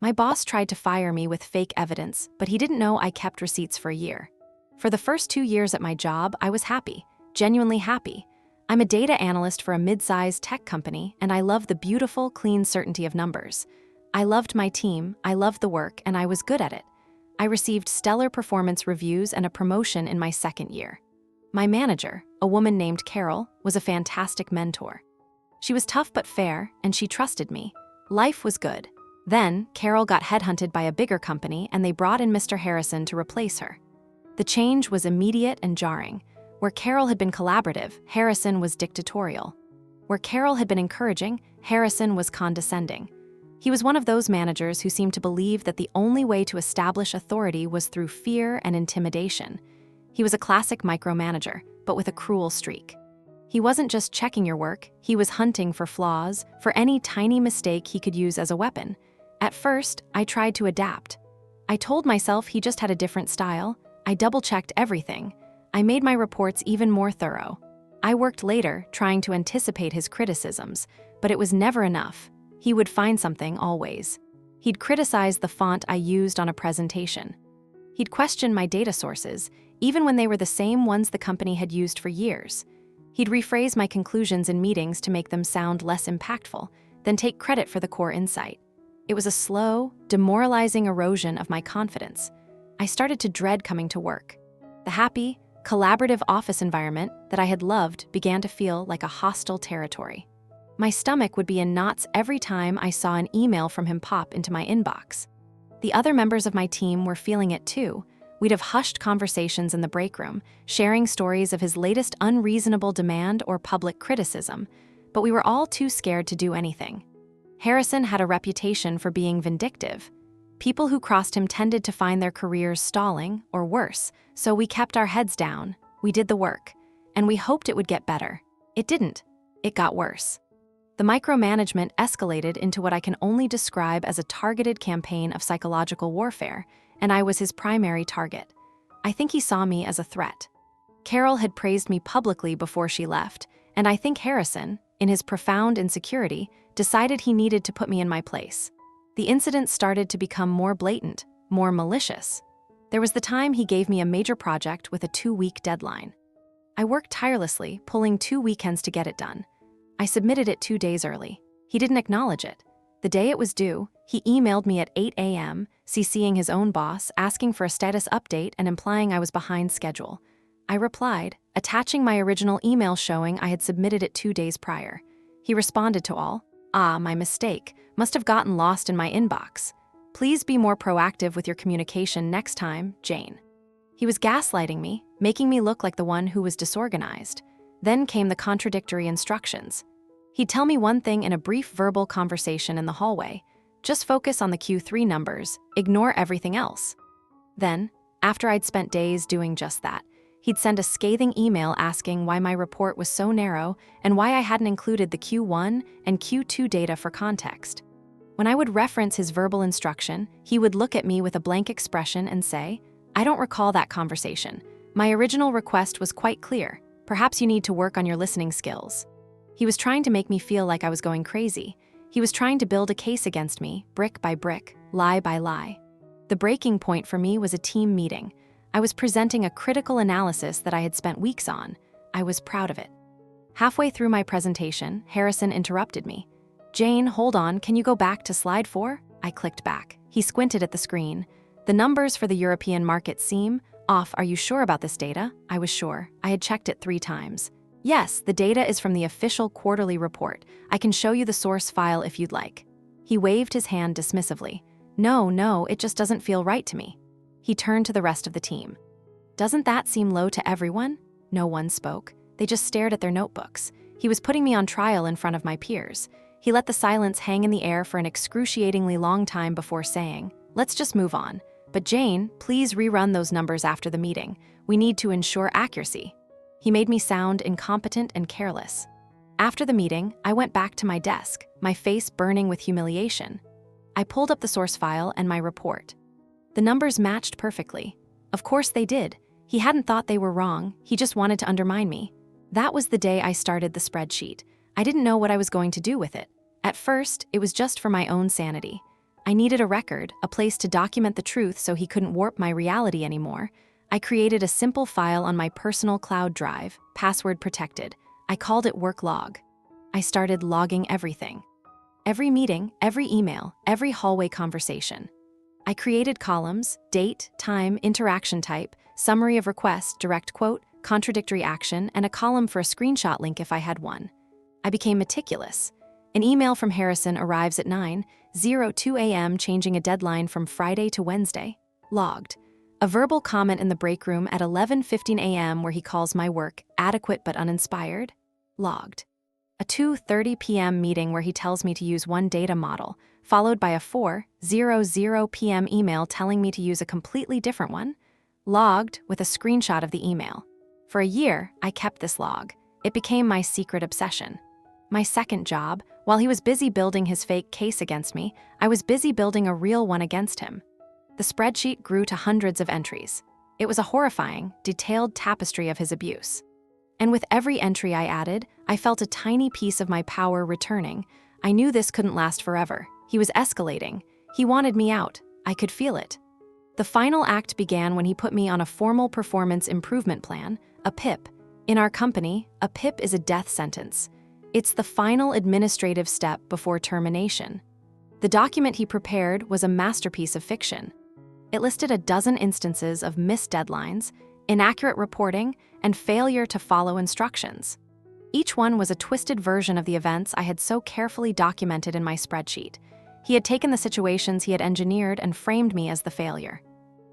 My boss tried to fire me with fake evidence, but he didn't know I kept receipts for a year. For the first 2 years at my job, I was happy, genuinely happy. I'm a data analyst for a mid-sized tech company, and I love the beautiful, clean certainty of numbers. I loved my team, I loved the work, and I was good at it. I received stellar performance reviews and a promotion in my second year. My manager, a woman named Carol, was a fantastic mentor. She was tough but fair, and she trusted me. Life was good. Then, Carol got headhunted by a bigger company, and they brought in Mr. Harrison to replace her. The change was immediate and jarring. Where Carol had been collaborative, Harrison was dictatorial. Where Carol had been encouraging, Harrison was condescending. He was one of those managers who seemed to believe that the only way to establish authority was through fear and intimidation. He was a classic micromanager, but with a cruel streak. He wasn't just checking your work, he was hunting for flaws, for any tiny mistake he could use as a weapon. At first, I tried to adapt. I told myself he just had a different style. I double-checked everything. I made my reports even more thorough. I worked later, trying to anticipate his criticisms, but it was never enough. He would find something, always. He'd criticize the font I used on a presentation. He'd question my data sources, even when they were the same ones the company had used for years. He'd rephrase my conclusions in meetings to make them sound less impactful, then take credit for the core insight. It was a slow, demoralizing erosion of my confidence. I started to dread coming to work. The happy, collaborative office environment that I had loved began to feel like a hostile territory. My stomach would be in knots every time I saw an email from him pop into my inbox. The other members of my team were feeling it too. We'd have hushed conversations in the break room, sharing stories of his latest unreasonable demand or public criticism, but we were all too scared to do anything. Harrison had a reputation for being vindictive. People who crossed him tended to find their careers stalling, or worse, so we kept our heads down, we did the work, and we hoped it would get better. It didn't. It got worse. The micromanagement escalated into what I can only describe as a targeted campaign of psychological warfare, and I was his primary target. I think he saw me as a threat. Carol had praised me publicly before she left, and I think Harrison, in his profound insecurity, decided he needed to put me in my place. The incident started to become more blatant, more malicious. There was the time he gave me a major project with a 2-week deadline. I worked tirelessly, pulling 2 weekends to get it done. I submitted it 2 days early. He didn't acknowledge it. The day it was due, he emailed me at 8 a.m., CCing his own boss, asking for a status update and implying I was behind schedule. I replied, attaching my original email showing I had submitted it 2 days prior. He responded to all, my mistake, must have gotten lost in my inbox. Please be more proactive with your communication next time, Jane. He was gaslighting me, making me look like the one who was disorganized. Then came the contradictory instructions. He'd tell me one thing in a brief verbal conversation in the hallway. Just focus on the Q3 numbers, ignore everything else. Then, after I'd spent days doing just that, he'd send a scathing email asking why my report was so narrow and why I hadn't included the Q1 and Q2 data for context. When I would reference his verbal instruction, he would look at me with a blank expression and say, I don't recall that conversation. My original request was quite clear. Perhaps you need to work on your listening skills. He was trying to make me feel like I was going crazy. He was trying to build a case against me, brick by brick, lie by lie. The breaking point for me was a team meeting. I was presenting a critical analysis that I had spent weeks on. I was proud of it. Halfway through my presentation, Harrison interrupted me. Jane, hold on, can you go back to slide 4? I clicked back. He squinted at the screen. The numbers for the European market seem off. Are you sure about this data? I was sure. I had checked it 3 times. Yes, the data is from the official quarterly report. I can show you the source file if you'd like. He waved his hand dismissively. No, it just doesn't feel right to me. He turned to the rest of the team. Doesn't that seem low to everyone? No one spoke. They just stared at their notebooks. He was putting me on trial in front of my peers. He let the silence hang in the air for an excruciatingly long time before saying, let's just move on. But Jane, please rerun those numbers after the meeting. We need to ensure accuracy. He made me sound incompetent and careless. After the meeting, I went back to my desk, my face burning with humiliation. I pulled up the source file and my report. The numbers matched perfectly. Of course they did. He hadn't thought they were wrong, he just wanted to undermine me. That was the day I started the spreadsheet. I didn't know what I was going to do with it. At first, it was just for my own sanity. I needed a record, a place to document the truth so he couldn't warp my reality anymore. I created a simple file on my personal cloud drive, password protected. I called it Work Log. I started logging everything. Every meeting, every email, every hallway conversation. I created columns: date, time, interaction type, summary of request, direct quote, contradictory action, and a column for a screenshot link if I had one. I became meticulous. An email from Harrison arrives at 9:02 a.m. changing a deadline from Friday to Wednesday. Logged. A verbal comment in the break room at 11:15 a.m. where he calls my work adequate but uninspired. Logged. A 2:30 p.m. meeting where he tells me to use one data model, followed by a 4:00 p.m. email telling me to use a completely different one. Logged with a screenshot of the email. For a year, I kept this log. It became my secret obsession. My second job, while he was busy building his fake case against me, I was busy building a real one against him. The spreadsheet grew to hundreds of entries. It was a horrifying, detailed tapestry of his abuse. And with every entry I added, I felt a tiny piece of my power returning. I knew this couldn't last forever. He was escalating. He wanted me out. I could feel it. The final act began when he put me on a formal performance improvement plan, a PIP. In our company, a PIP is a death sentence. It's the final administrative step before termination. The document he prepared was a masterpiece of fiction. It listed a dozen instances of missed deadlines, inaccurate reporting, and failure to follow instructions. Each one was a twisted version of the events I had so carefully documented in my spreadsheet. He had taken the situations he had engineered and framed me as the failure.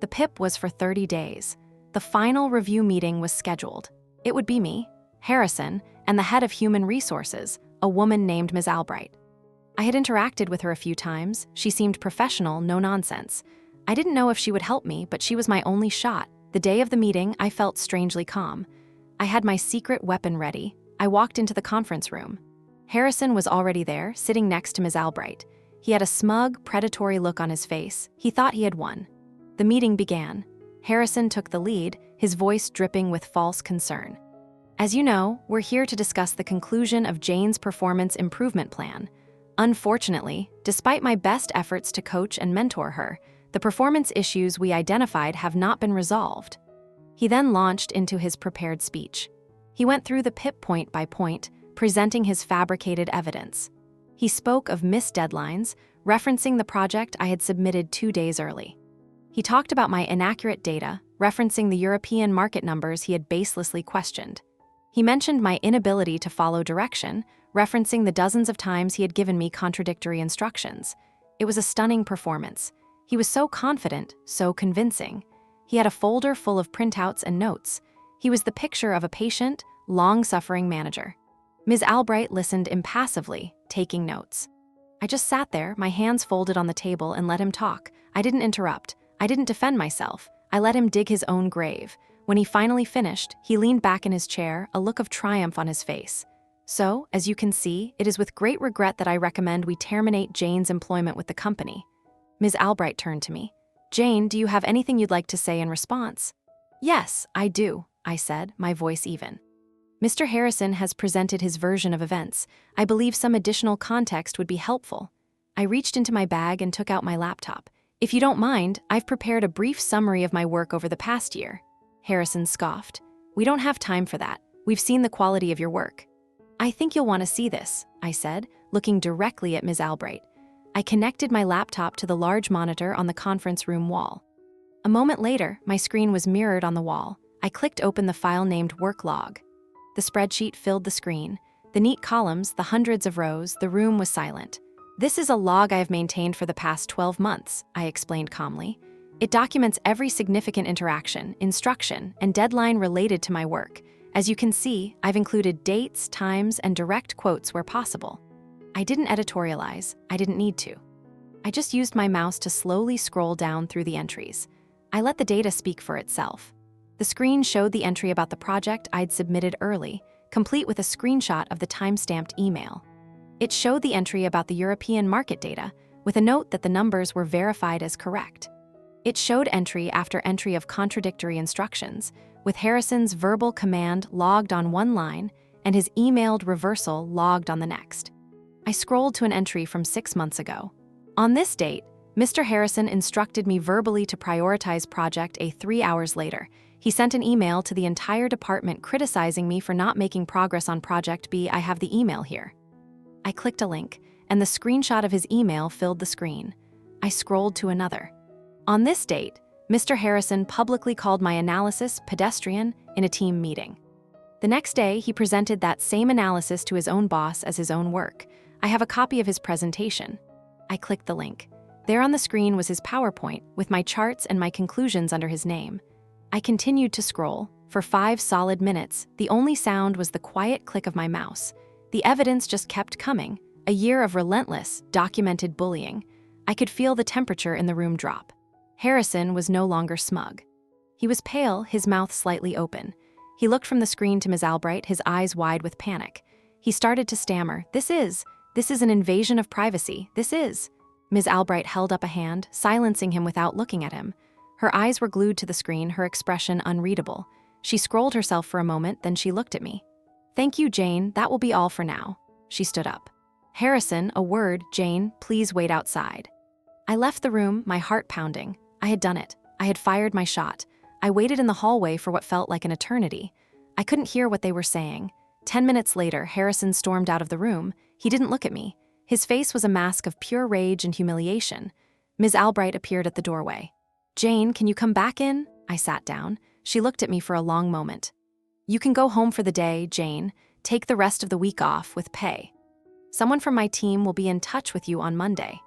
The PIP was for 30 days. The final review meeting was scheduled. It would be me, Harrison, and the head of human resources, a woman named Ms. Albright. I had interacted with her a few times. She seemed professional, no nonsense. I didn't know if she would help me, but she was my only shot. The day of the meeting, I felt strangely calm. I had my secret weapon ready. I walked into the conference room. Harrison was already there, sitting next to Ms. Albright. He had a smug, predatory look on his face. He thought he had won. The meeting began. Harrison took the lead, his voice dripping with false concern. As you know, we're here to discuss the conclusion of Jane's performance improvement plan. Unfortunately, despite my best efforts to coach and mentor her, the performance issues we identified have not been resolved. He then launched into his prepared speech. He went through the PIP point by point, presenting his fabricated evidence. He spoke of missed deadlines, referencing the project I had submitted 2 days early. He talked about my inaccurate data, referencing the European market numbers he had baselessly questioned. He mentioned my inability to follow direction, referencing the dozens of times he had given me contradictory instructions. It was a stunning performance. He was so confident, so convincing. He had a folder full of printouts and notes. He was the picture of a patient, long-suffering manager. Ms. Albright listened impassively, taking notes. I just sat there, my hands folded on the table, and let him talk. I didn't interrupt. I didn't defend myself. I let him dig his own grave. When he finally finished, he leaned back in his chair, a look of triumph on his face. So, as you can see, it is with great regret that I recommend we terminate Jane's employment with the company. Ms. Albright turned to me. Jane, do you have anything you'd like to say in response? Yes, I do, I said, my voice even. Mr. Harrison has presented his version of events. I believe some additional context would be helpful. I reached into my bag and took out my laptop. If you don't mind, I've prepared a brief summary of my work over the past year. Harrison scoffed. We don't have time for that. We've seen the quality of your work. I think you'll want to see this, I said, looking directly at Ms. Albright. I connected my laptop to the large monitor on the conference room wall. A moment later, my screen was mirrored on the wall. I clicked open the file named Work Log. The spreadsheet filled the screen. The neat columns, the hundreds of rows, the room was silent. This is a log I have maintained for the past 12 months, I explained calmly. It documents every significant interaction, instruction, and deadline related to my work. As you can see, I've included dates, times, and direct quotes where possible. I didn't editorialize. I didn't need to. I just used my mouse to slowly scroll down through the entries. I let the data speak for itself. The screen showed the entry about the project I'd submitted early, complete with a screenshot of the time-stamped email. It showed the entry about the European market data, with a note that the numbers were verified as correct. It showed entry after entry of contradictory instructions, with Harrison's verbal command logged on one line and his emailed reversal logged on the next. I scrolled to an entry from 6 months ago. On this date, Mr. Harrison instructed me verbally to prioritize Project A 3 hours later. He sent an email to the entire department criticizing me for not making progress on Project B. I have the email here. I clicked a link, and the screenshot of his email filled the screen. I scrolled to another. On this date, Mr. Harrison publicly called my analysis pedestrian in a team meeting. The next day, he presented that same analysis to his own boss as his own work. I have a copy of his presentation. I clicked the link. There on the screen was his PowerPoint with my charts and my conclusions under his name. I continued to scroll. For 5 solid minutes, the only sound was the quiet click of my mouse. The evidence just kept coming. A year of relentless, documented bullying. I could feel the temperature in the room drop. Harrison was no longer smug. He was pale, his mouth slightly open. He looked from the screen to Ms. Albright, his eyes wide with panic. He started to stammer, This is an invasion of privacy. This is. Ms. Albright held up a hand, silencing him without looking at him. Her eyes were glued to the screen, her expression unreadable. She scrolled herself for a moment, then she looked at me. Thank you, Jane, that will be all for now. She stood up. Harrison, a word, Jane, please wait outside. I left the room, my heart pounding. I had done it. I had fired my shot. I waited in the hallway for what felt like an eternity. I couldn't hear what they were saying. 10 minutes later, Harrison stormed out of the room. He didn't look at me. His face was a mask of pure rage and humiliation. Ms. Albright appeared at the doorway. Jane, can you come back in? I sat down. She looked at me for a long moment. You can go home for the day, Jane. Take the rest of the week off with pay. Someone from my team will be in touch with you on Monday.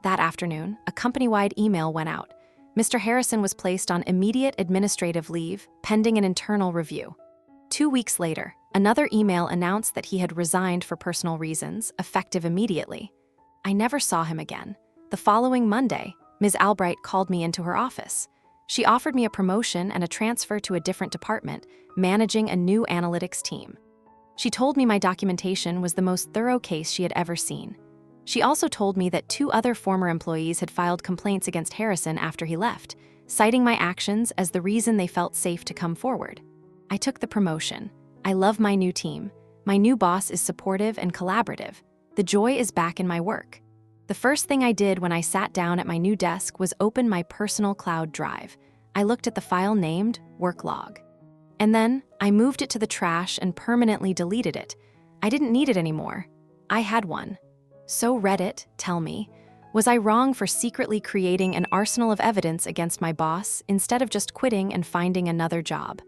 That afternoon, a company-wide email went out. Mr. Harrison was placed on immediate administrative leave, pending an internal review. 2 weeks later, another email announced that he had resigned for personal reasons, effective immediately. I never saw him again. The following Monday, Ms. Albright called me into her office. She offered me a promotion and a transfer to a different department, managing a new analytics team. She told me my documentation was the most thorough case she had ever seen. She also told me that 2 other former employees had filed complaints against Harrison after he left, citing my actions as the reason they felt safe to come forward. I took the promotion. I love my new team. My new boss is supportive and collaborative. The joy is back in my work. The first thing I did when I sat down at my new desk was open my personal cloud drive. I looked at the file named Work Log. And then I moved it to the trash and permanently deleted it. I didn't need it anymore. I had one. So Reddit, tell me, was I wrong for secretly creating an arsenal of evidence against my boss instead of just quitting and finding another job?